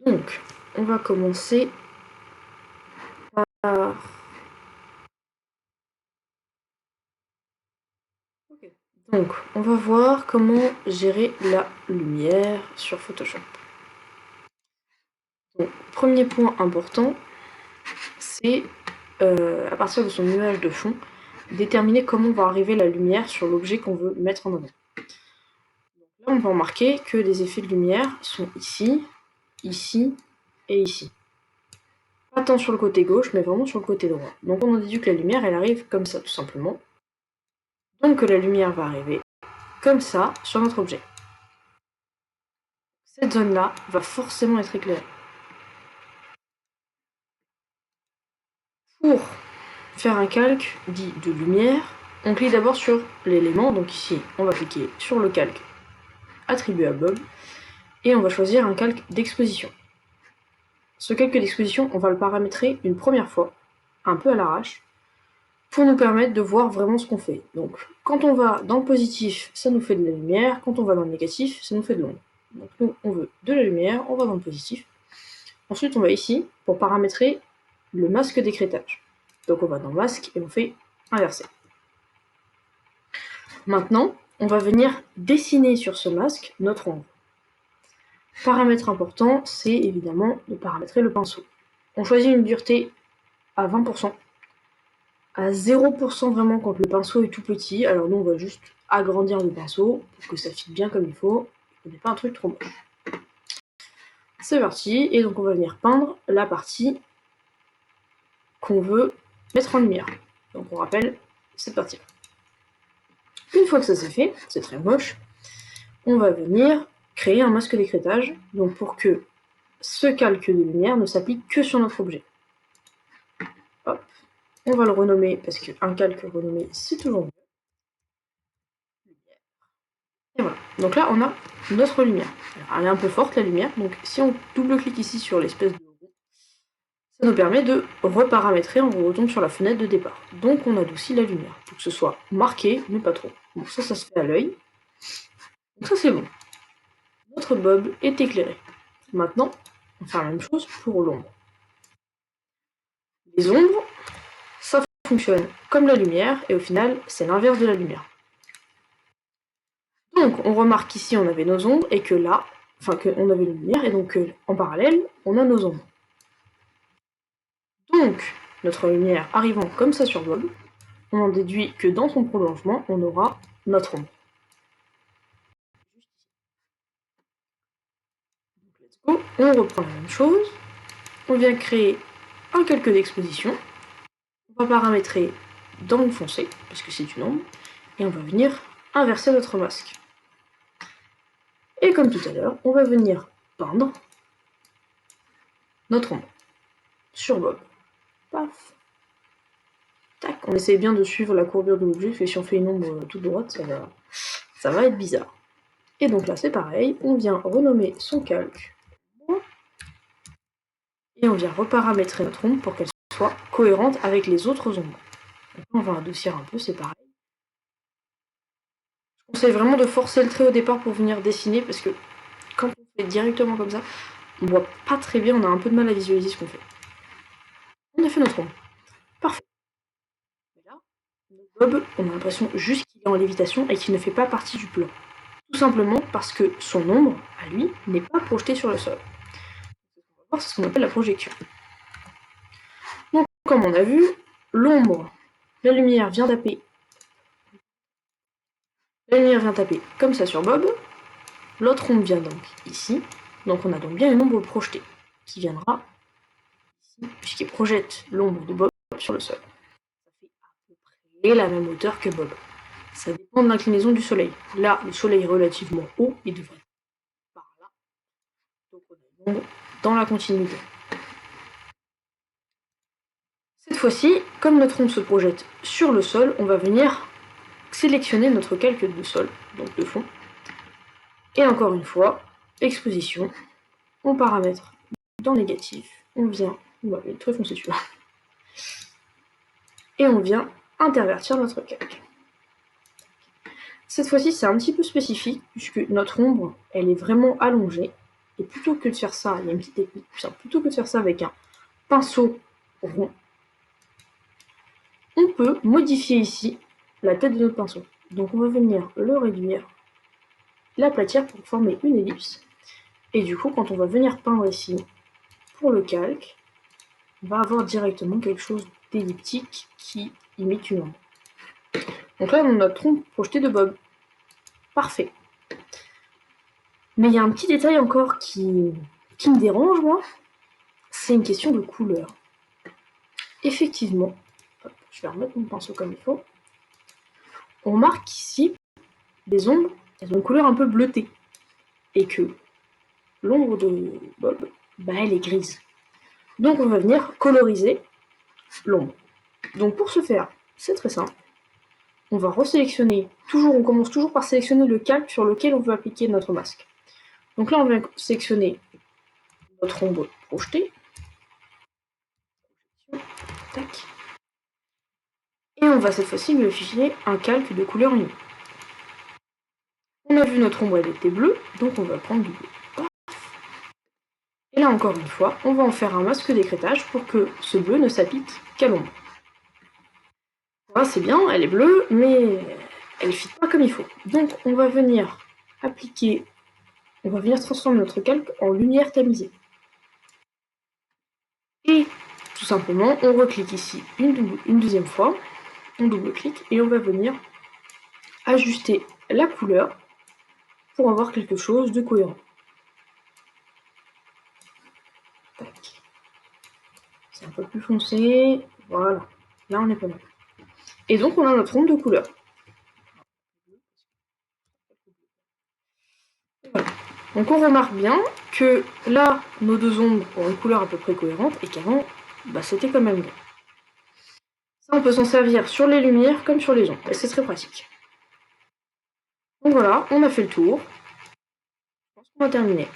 Donc, on va commencer par... Okay. Donc, on va voir comment gérer la lumière sur Photoshop. Donc, premier point important, c'est à partir de son image de fond, déterminer comment va arriver la lumière sur l'objet qu'on veut mettre en avant. Donc là, on va remarquer que les effets de lumière sont ici, ici et ici. Pas tant sur le côté gauche, mais vraiment sur le côté droit. Donc on a déduit que la lumière, elle arrive comme ça, tout simplement. Donc la lumière va arriver comme ça sur notre objet. Cette zone-là va forcément être éclairée. Pour faire un calque dit de lumière, on clique d'abord sur l'élément, donc ici on va cliquer sur le calque attribué à Bob, et on va choisir un calque d'exposition. Ce calque d'exposition, on va le paramétrer une première fois, un peu à l'arrache, pour nous permettre de voir vraiment ce qu'on fait. Donc quand on va dans le positif, ça nous fait de la lumière, quand on va dans le négatif, ça nous fait de l'ombre. Donc nous, on veut de la lumière, on va dans le positif. Ensuite, on va ici pour paramétrer le masque d'écrêtage. Donc on va dans masque et on fait inverser. Maintenant, on va venir dessiner sur ce masque notre ombre. Paramètre important, c'est évidemment de paramétrer le pinceau. On choisit une dureté à 20%, à 0% vraiment quand le pinceau est tout petit. Alors nous, on va juste agrandir le pinceau pour que ça fitte bien comme il faut, et n'est pas un truc trop moche. C'est parti, et donc on va venir peindre la partie qu'on veut mettre en lumière. Donc on rappelle cette partie-là. Une fois que ça c'est fait, c'est très moche, on va venir créer un masque d'écrêtage, donc pour que ce calque de lumière ne s'applique que sur notre objet. Hop, on va le renommer, parce qu'un calque renommé, c'est toujours mieux. Et voilà, donc là on a notre lumière. Alors, elle est un peu forte la lumière, donc si on double-clique ici sur l'espèce de rond, ça nous permet de reparamétrer, on retombe sur la fenêtre de départ. Donc on adoucit la lumière, pour que ce soit marqué, mais pas trop. Donc ça se fait à l'œil. Donc ça c'est bon. Notre bob est éclairé. Maintenant, on va faire la même chose pour l'ombre. Les ombres, ça fonctionne comme la lumière, et au final, c'est l'inverse de la lumière. Donc, on remarque qu'ici, on avait nos ombres, et que là, enfin, qu'on avait la lumière, et donc en parallèle, on a nos ombres. Donc, notre lumière arrivant comme ça sur Bob, on en déduit que dans son prolongement, on aura notre ombre. Donc, let's go, on reprend la même chose, on vient créer un calque d'exposition, on va paramétrer dans le foncé, parce que c'est une ombre, et on va venir inverser notre masque. Et comme tout à l'heure, on va venir peindre notre ombre sur Bob. Paf. Tac. On essaye bien de suivre la courbure de l'objet, parce que si on fait une ombre toute droite, ça va être bizarre. Et donc là, c'est pareil, on vient renommer son calque. Et on vient reparamétrer notre ombre pour qu'elle soit cohérente avec les autres ombres. Donc on va adoucir un peu, c'est pareil. Je conseille vraiment de forcer le trait au départ pour venir dessiner, parce que quand on fait directement comme ça, on voit pas très bien, on a un peu de mal à visualiser ce qu'on fait. On a fait notre ombre. Parfait. Et là, notre Bob, on a l'impression juste qu'il est en lévitation et qu'il ne fait pas partie du plan. Tout simplement parce que son ombre, à lui, n'est pas projetée sur le sol. On va voir ce qu'on appelle la projection. Donc, comme on a vu, l'ombre, la lumière vient taper. La lumière vient taper comme ça sur Bob. L'autre ombre vient donc ici. Donc on a donc bien une ombre projetée qui viendra ici, puisqu'il projette l'ombre de Bob sur le sol. Ça fait à peu près la même hauteur que Bob. Ça dépend de l'inclinaison du soleil. Là, le soleil est relativement haut, il devrait être par là. Donc on a une ombre dans la continuité. Cette fois-ci, comme notre ombre se projette sur le sol, on va venir sélectionner notre calque de sol, donc de fond. Et encore une fois, exposition, on paramètre dans négatif, on vient, il est très foncé celui-là, et on vient intervertir notre calque. Cette fois-ci, c'est un petit peu spécifique, puisque notre ombre, elle est vraiment allongée. Et plutôt que de faire ça, il y a une petite technique, plutôt que de faire ça avec un pinceau rond, on peut modifier ici la tête de notre pinceau. Donc on va venir le réduire, l'aplatir pour former une ellipse. Et du coup, quand on va venir peindre ici pour le calque, on va avoir directement quelque chose d'elliptique qui imite une ombre. Donc là, on a notre trompe projetée de Bob. Parfait. Mais il y a un petit détail encore qui me dérange, moi. C'est une question de couleur. Effectivement, hop, je vais remettre mon pinceau comme il faut. On remarque qu'ici, les ombres, elles ont une couleur un peu bleutée. Et que l'ombre de Bob, bah, elle est grise. Donc on va venir coloriser l'ombre. Donc pour ce faire, c'est très simple. On va resélectionner, on commence toujours par sélectionner le calque sur lequel on veut appliquer notre masque. Donc là, on vient sélectionner notre ombre projetée. Tac. Et on va cette fois-ci lui afficher un calque de couleur unie. On a vu notre ombre, elle était bleue, donc on va prendre du bleu. Et là, encore une fois, on va en faire un masque d'écrêtage pour que ce bleu ne s'applique qu'à l'ombre. Voilà, c'est bien, elle est bleue, mais elle ne fit pas comme il faut. Donc on va venir transformer notre calque en lumière tamisée. Et tout simplement, on reclique ici une deuxième fois, on double-clique et on va venir ajuster la couleur pour avoir quelque chose de cohérent. Tac. C'est un peu plus foncé, voilà. Là, on est pas mal. Et donc, on a notre ombre de couleur. Voilà. Donc, on remarque bien que là, nos deux ombres ont une couleur à peu près cohérente et qu'avant, bah, c'était quand même gris. Ça, on peut s'en servir sur les lumières comme sur les ombres. Et c'est très pratique. Donc voilà, on a fait le tour. Je pense qu'on va terminer.